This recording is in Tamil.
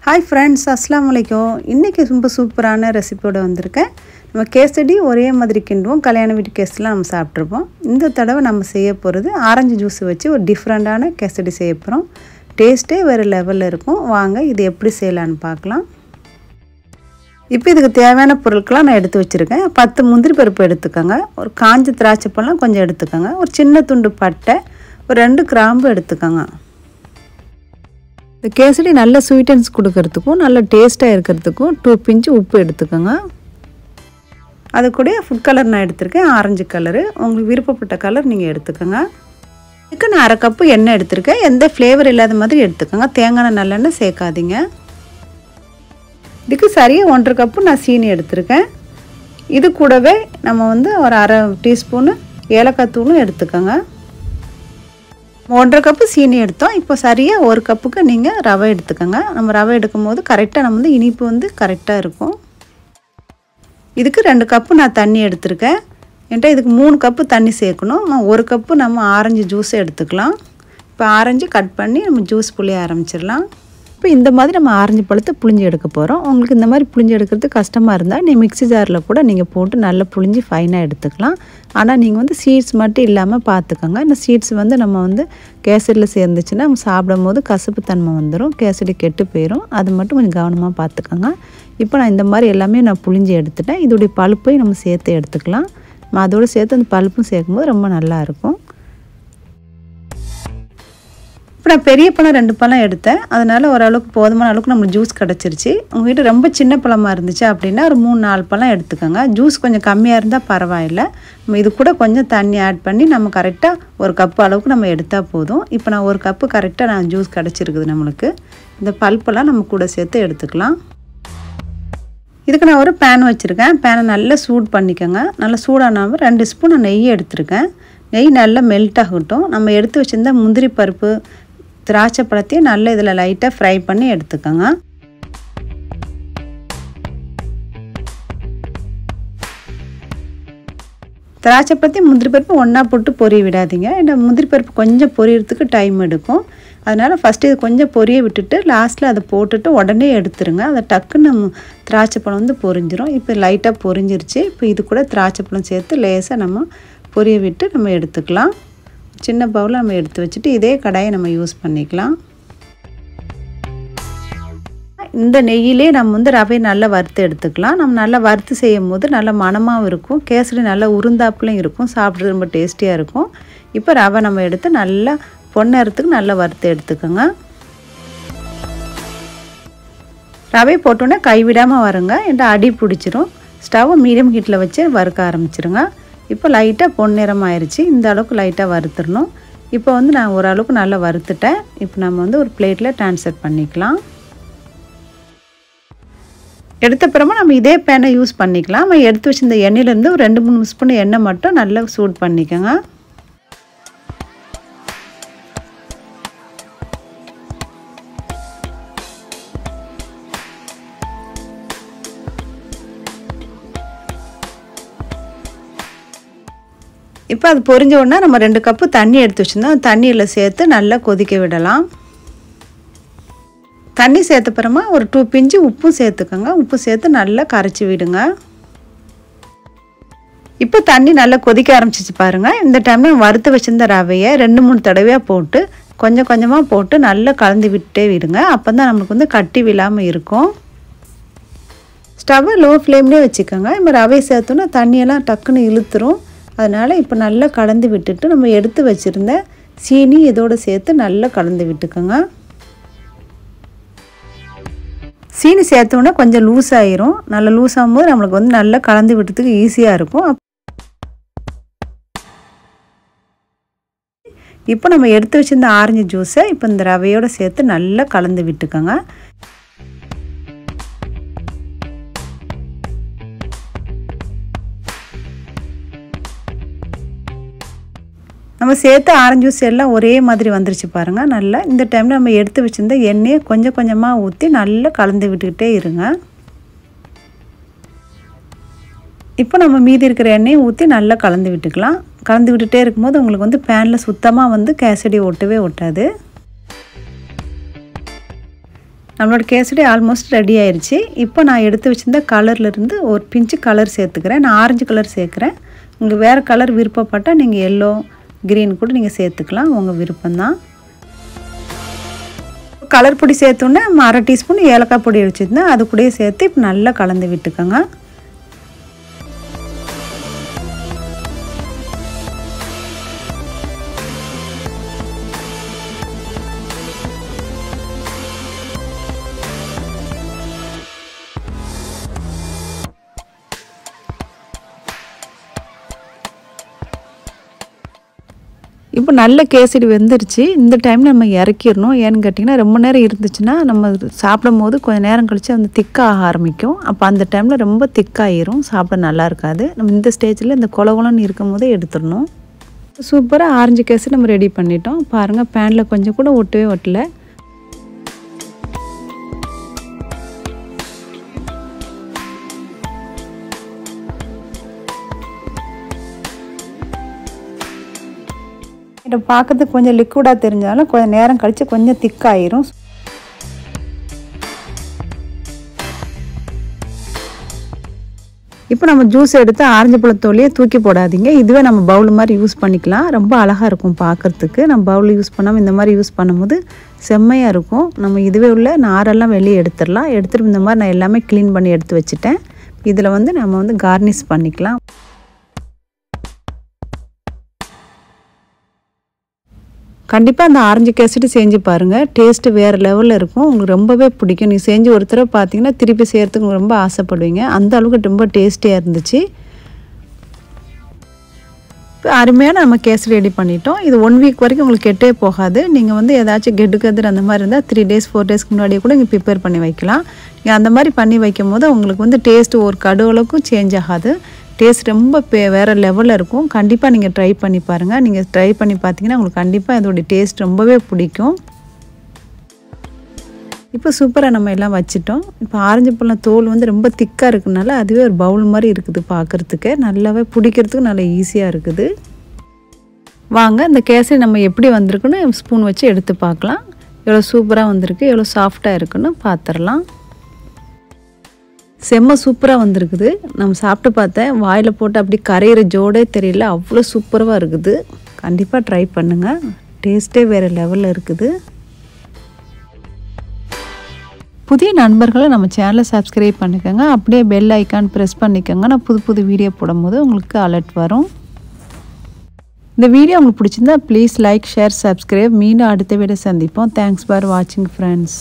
Hi friends, assalamu alaikum. இன்னைக்கு ரொம்ப சூப்பரான ரெசிபியோட வந்திருக்கேன். நம்ம கேசடி ஒரே மாதிரி கிண்டுவோம். கல்யாண வீட்டு கேசடிலாம் நம்ம சாப்பிட்டுருப்போம். இந்த தடவை நம்ம செய்ய போகிறது ஆரஞ்சு ஜூஸ் வச்சு ஒரு டிஃப்ரெண்டான கேசடி செய்ய போகிறோம். டேஸ்ட்டே வேறு லெவலில் இருக்கும். வாங்க இது எப்படி செய்யலான்னு பார்க்கலாம். இப்போ இதுக்கு தேவையான பொருட்கள்லாம் நான் எடுத்து வச்சுருக்கேன். 10 முந்திரி பருப்பு எடுத்துக்கோங்க. ஒரு காஞ்ச திராட்சை பழம் கொஞ்சம் எடுத்துக்கோங்க. ஒரு சின்ன துண்டு பட்டை, ஒரு 2 கிராம்பு எடுத்துக்கோங்க. இந்த கேசரி நல்ல ஸ்வீட்டன்ஸ் கொடுக்கறதுக்கும் நல்ல டேஸ்ட்டாக இருக்கிறதுக்கும் 2 பிஞ்ச் உப்பு எடுத்துக்கோங்க. அது கூட ஃபுட் கலர் நான் எடுத்திருக்கேன், ஆரஞ்சு கலரு. உங்களுக்கு விருப்பப்பட்ட கலர் நீங்கள் எடுத்துக்கோங்க. இதுக்கு நான் 1/2 கப்பு எண்ணெய் எடுத்திருக்கேன். எந்த ஃப்ளேவர் இல்லாத மாதிரி எடுத்துக்கோங்க. தேங்காய் நல்லெண்ணெய் சேர்க்காதீங்க. இதுக்கு சரியாக 1/2 கப்பு நான் சீனி எடுத்திருக்கேன். இது கூடவே நம்ம ஒரு 1/2 டீஸ்பூனு ஏலக்காய் தூளும் எடுத்துக்கோங்க. 1/2 கப்பு சீனி எடுத்தோம். இப்போ சரியாக 1 கப்புக்கு நீங்கள் ரவை எடுத்துக்கோங்க. நம்ம ரவை எடுக்கும் போது கரெக்டாக நம்ம இனிப்பு கரெக்டாக இருக்கும். இதுக்கு 2 கப்பு நான் தண்ணி எடுத்திருக்கேன். என்கிட்ட இதுக்கு 3 கப்பு தண்ணி சேர்க்கணும். 1 கப்பு நம்ம ஆரஞ்சு ஜூஸ் எடுத்துக்கலாம். இப்போ ஆரஞ்சு கட் பண்ணி நம்ம ஜூஸ் புளிய ஆரம்பிச்சிடலாம். இப்போ இந்த மாதிரி நம்ம ஆரஞ்சு பழத்தை புளிஞ்சு எடுக்க போகிறோம். உங்களுக்கு இந்த மாதிரி புளிஞ்சு எடுக்கிறது கஷ்டமாக இருந்தால் நீங்கள் மிக்ஸி ஜாரில் கூட நீங்கள் போட்டு நல்லா புளிஞ்சு ஃபைனாக எடுத்துக்கலாம். ஆனால் நீங்கள் சீட்ஸ் மட்டும் இல்லாமல் பார்த்துக்கோங்க. இந்த சீட்ஸ் நம்ம கேசரியில் சேர்ந்துச்சுன்னா நம்ம சாப்பிடும் போது கசப்பு தன்மை வந்துடும், கேசரி கெட்டு போயிடும். அது மட்டும் கொஞ்சம் கவனமாக பார்த்துக்கோங்க. இப்போ நான் இந்த மாதிரி எல்லாமே நான் புளிஞ்சு எடுத்துட்டேன். இதோடைய பழுப்பையும் நம்ம சேர்த்து எடுத்துக்கலாம். அதோடு சேர்த்து அந்த பழுப்பும் சேர்க்கும்போது ரொம்ப நல்லாயிருக்கும். இப்போ நான் பெரிய பழம் 2 பழம் எடுத்தேன். அதனால் ஓரளவுக்கு போதுமான அளவுக்கு நம்மளுக்கு ஜூஸ் கிடச்சிருச்சு. உங்கள் வீட்டு ரொம்ப சின்ன பழமாக இருந்துச்சு அப்படின்னா ஒரு 3-4 பழம் எடுத்துக்கோங்க. ஜூஸ் கொஞ்சம் கம்மியாக இருந்தால் பரவாயில்லை. நம்ம இது கூட கொஞ்சம் தண்ணி ஆட் பண்ணி நம்ம கரெக்டாக 1 கப்பு அளவுக்கு நம்ம எடுத்தால் போதும். இப்போ நான் 1 கப்பு கரெக்டாக ஜூஸ் கிடச்சிருக்குது நம்மளுக்கு. இந்த பல்ப்பெல்லாம் நம்ம கூட சேர்த்து எடுத்துக்கலாம். இதுக்கு நான் ஒரு பேன் வச்சுருக்கேன். பேனை நல்லா சூடு பண்ணிக்கோங்க. நல்லா சூடானாமல் 2 ஸ்பூன் நெய் எடுத்துருக்கேன். நெய் நல்லா மெல்ட் ஆகட்டும். நம்ம எடுத்து வச்சுருந்த முந்திரி பருப்பு, திராட்சை பழத்தையும் நல்லா இதில் லைட்டாக ஃப்ரை பண்ணி எடுத்துக்கோங்க. திராட்சை பழத்தையும் முந்திரி பருப்பு ஒன்றா போட்டு பொரிய விடாதீங்க. இந்த முந்திரி பருப்பு கொஞ்சம் பொரியறதுக்கு டைம் எடுக்கும். அதனால் ஃபஸ்ட்டு இது கொஞ்சம் பொரிய விட்டுட்டு லாஸ்ட்டில் அதை போட்டுட்டு உடனே எடுத்துருங்க. அதை டக்குன்னு திராட்சை பழம் பொரிஞ்சிரும். இப்போ லைட்டாக பொரிஞ்சிருச்சு. இப்போ இது கூட திராட்சை பழம் சேர்த்து லேசாக நம்ம பொரிய விட்டு நம்ம எடுத்துக்கலாம். சின்ன பவுலில் நம்ம எடுத்து வச்சுட்டு இதே கடாயை நம்ம யூஸ் பண்ணிக்கலாம். இந்த நெய்யிலே நம்ம ரவை நல்லா வறுத்து எடுத்துக்கலாம். நம்ம நல்லா வறுத்து செய்யும் போது நல்ல மணமாகவும் இருக்கும், கேசரி நல்லா உருந்தாப்புலையும் இருக்கும், சாப்பிட்றது ரொம்ப டேஸ்டியாக இருக்கும். இப்போ ரவை நம்ம எடுத்து நல்லா பொன்னேறத்துக்கு நல்லா வறுத்து எடுத்துக்கோங்க. ரவை போட்டோன்னே கைவிடாமல் வருங்க, என்கிட்ட அடி பிடிச்சிரும். ஸ்டவ்வை மீடியம் ஹீட்டில் வச்சு வறுக்க ஆரம்பிச்சிருங்க. இப்போ லைட்டாக பொன்னிறம் ஆயிடுச்சு. இந்த அளவுக்கு லைட்டாக வறுத்துடணும். இப்போ நான் ஓரளவுக்கு நல்லா வறுத்துட்டேன். இப்போ நம்ம ஒரு பிளேட்டில் ட்ரான்ஸ்ஃபர் பண்ணிக்கலாம். எடுத்த பிறகு நம்ம இதே பேனை யூஸ் பண்ணிக்கலாம். நம்ம எடுத்து வச்சு இந்த எண்ணெயிலேருந்து ஒரு 2-3 ஸ்பூன் எண்ணெய் மட்டும் நல்லா சூடு பண்ணிக்கோங்க. இப்போ அது பொரிஞ்ச உடனே நம்ம 2 கப்பு தண்ணி எடுத்து வச்சுருந்தோம். தண்ணியில் சேர்த்து நல்லா கொதிக்க விடலாம். தண்ணி சேர்த்த பிறமா ஒரு 2 பிஞ்சு உப்பும் சேர்த்துக்கோங்க. உப்பு சேர்த்து நல்லா கரைச்சி விடுங்க. இப்போ தண்ணி நல்லா கொதிக்க ஆரம்பிச்சிச்சு பாருங்கள். இந்த டைமில் வறுத்து வச்சுருந்த ரவையை 2-3 தடவையாக போட்டு கொஞ்சம் கொஞ்சமாக போட்டு நல்லா கலந்து விட்டே விடுங்க. அப்போ தான் நம்மளுக்கு கட்டி விழாமல் இருக்கும். ஸ்டவ்வை லோ ஃப்ளேம்லேயே வச்சுக்கோங்க. இப்போ ரவை சேர்த்தோன்னா தண்ணியெல்லாம் டக்குன்னு இழுத்துரும். அதனால் இப்போ நல்லா கலந்து விட்டுட்டு நம்ம எடுத்து வச்சுருந்த சீனி இதோடு சேர்த்து நல்லா கலந்து விட்டுக்கோங்க. சீனி சேர்த்தோன்னா கொஞ்சம் லூஸ் ஆகிரும். நல்லா லூஸ் ஆகும்போது நம்மளுக்கு நல்லா கலந்து விட்டுறதுக்கு ஈஸியாக இருக்கும். இப்போ நம்ம எடுத்து வச்சுருந்த ஆரஞ்சு ஜூஸை இப்போ இந்த ரவையோடு சேர்த்து நல்லா கலந்து விட்டுக்கோங்க. நம்ம சேர்த்து ஆரஞ்சு ஜூஸ் எல்லாம் ஒரே மாதிரி வந்துருச்சு பாருங்கள். நல்லா இந்த டைமில் நம்ம எடுத்து வச்சுருந்த எண்ணெயை கொஞ்சம் கொஞ்சமாக ஊற்றி நல்லா கலந்து விட்டுக்கிட்டே இருங்க. இப்போ நம்ம மீதி இருக்கிற எண்ணெயை ஊற்றி நல்லா கலந்து விட்டுக்கலாம். கலந்து விட்டுட்டே இருக்கும்போது உங்களுக்கு பேனில் சுத்தமாக கேசரி ஒட்டவே ஒட்டாது. நம்மளோட கேசரி ஆல்மோஸ்ட் ரெடி ஆயிடுச்சு. இப்போ நான் எடுத்து வச்சிருந்த கலர்லேருந்து ஒரு பிஞ்சு கலர் சேர்த்துக்கிறேன். நான் ஆரஞ்சு கலர் சேர்க்குறேன். உங்களுக்கு வேறு கலர் விருப்பப்பட்டால் நீங்கள் எல்லோ க்ரீன் கூட நீங்கள் சேர்த்துக்கலாம், உங்கள் விருப்பம்தான். கலர் பொடி சேர்த்தோன்னே 1/2 டீஸ்பூன் ஏலக்காய் பொடி வச்சுருந்தேன், அது கூடயே சேர்த்து இப்போ நல்லா கலந்து விட்டுக்கோங்க. இப்போ நல்ல கேசரி வெந்துருச்சு. இந்த டைமில் நம்ம இறக்கிடணும். ஏன்னு கேட்டிங்கன்னா ரொம்ப நேரம் இருந்துச்சுன்னா நம்ம சாப்பிடும் போது கொஞ்சம் நேரம் கழித்து வந்து திக்காக ஆரம்பிக்கும். அப்போ அந்த டைமில் ரொம்ப திக்காகிரும், சாப்பிட நல்லா இருக்காது. நம்ம இந்த ஸ்டேஜில் இந்த கொலன்னு இருக்கும் போதே எடுத்துடணும். சூப்பராக ஆரஞ்சு கேசரி நம்ம ரெடி பண்ணிட்டோம். பாருங்கள், பேனில் கொஞ்சம் கூட ஒட்டவே ஒட்டலை. இதை பார்க்கறதுக்கு கொஞ்சம் லிக்விடாக தெரிஞ்சாலும் கொஞ்சம் நேரம் கழித்து கொஞ்சம் திக்காயிரும். இப்போ நம்ம ஜூஸ் எடுத்து ஆரஞ்சு பழத்தோலியே தூக்கி போடாதீங்க. இதுவே நம்ம பவுல் மாதிரி யூஸ் பண்ணிக்கலாம். ரொம்ப அழகாக இருக்கும் பார்க்குறதுக்கு. நம்ம பவுல் யூஸ் பண்ணாமல் இந்த மாதிரி யூஸ் பண்ணும்போது செம்மையாக இருக்கும். நம்ம இதுவே உள்ள நாரெல்லாம் வெளியே எடுத்துடலாம். எடுத்துகிட்டு இந்த மாதிரி நான் எல்லாமே க்ளீன் பண்ணி எடுத்து வச்சுட்டேன். இதில் வந்து நம்ம வந்து கார்னிஷ் பண்ணிக்கலாம். கண்டிப்பாக அந்த ஆரஞ்சு கேசரி செஞ்சு பாருங்கள். டேஸ்ட்டு வேறு லெவலில் இருக்கும். உங்களுக்கு ரொம்பவே பிடிக்கும். நீங்கள் செஞ்சு ஒரு தடவை பார்த்தீங்கன்னா திருப்பி செய்கிறதுக்கு ரொம்ப ஆசைப்படுவீங்க. அந்த அளவுக்கு ரொம்ப டேஸ்டியாக இருந்துச்சு. இப்போ அருமையான நம்ம கேசரி ரெடி பண்ணிட்டோம். இது 1 வீக் வரைக்கும் உங்களுக்கு கெட்டே போகாது. நீங்கள் வந்து ஏதாச்சும் கெடுக்கதிர் அந்த மாதிரி இருந்தால் 3 டேஸ் 4 டேஸ்க்கு முன்னாடியே கூட நீங்கள் ப்ரிப்பேர் பண்ணி வைக்கலாம். நீங்கள் அந்த மாதிரி பண்ணி வைக்கும் போது உங்களுக்கு வந்து டேஸ்ட்டு ஒரு கடுவளவுக்கும் சேஞ்ச் ஆகாது. டேஸ்ட் ரொம்ப வேறு லெவலில் இருக்கும். கண்டிப்பாக நீங்கள் ட்ரை பண்ணி பாருங்கள். நீங்கள் ட்ரை பண்ணி பார்த்தீங்கன்னா உங்களுக்கு கண்டிப்பாக இதோடைய டேஸ்ட் ரொம்பவே பிடிக்கும். இப்போ சூப்பராக நம்ம எல்லாம் வச்சுட்டோம். இப்போ ஆரஞ்சு பழம் தோல் வந்து ரொம்ப திக்காக இருக்குனால அதுவே ஒரு பவுல் மாதிரி இருக்குது பார்க்குறதுக்கு. நல்லாவே பிடிக்கிறதுக்கு நல்லா ஈஸியாக இருக்குது. வாங்க இந்த கேசரி நம்ம எப்படி வந்திருக்குன்னு ஸ்பூன் வச்சு எடுத்து பார்க்கலாம். எவ்வளோ சூப்பராக வந்திருக்கு, எவ்வளோ சாஃப்டாக இருக்குன்னு பார்த்துடலாம். செம்ம சூப்பராக வந்திருக்குது. நம்ம சாப்பிட்டு பார்த்தேன், வாயில் போட்டு அப்படி கரையிற ஜோடே தெரியல, அவ்வளோ சூப்பராக இருக்குது. கண்டிப்பாக ட்ரை பண்ணுங்கள். டேஸ்ட்டே வேறு லெவலில் இருக்குது. புதிய நண்பர்களை நம்ம சேனலை சப்ஸ்கிரைப் பண்ணிக்கோங்க. அப்படியே பெல் ஐக்கான் ப்ரெஸ் பண்ணிக்கோங்க. நான் புது வீடியோ போடும்போது உங்களுக்கு அலர்ட் வரும். இந்த வீடியோ உங்களுக்கு பிடிச்சிருந்தா ப்ளீஸ் லைக், ஷேர், சப்ஸ்கிரைப். மீண்டும் அடுத்த வீடியோ சந்திப்போம். தேங்க்ஸ் ஃபார் வாட்சிங் ஃப்ரெண்ட்ஸ்.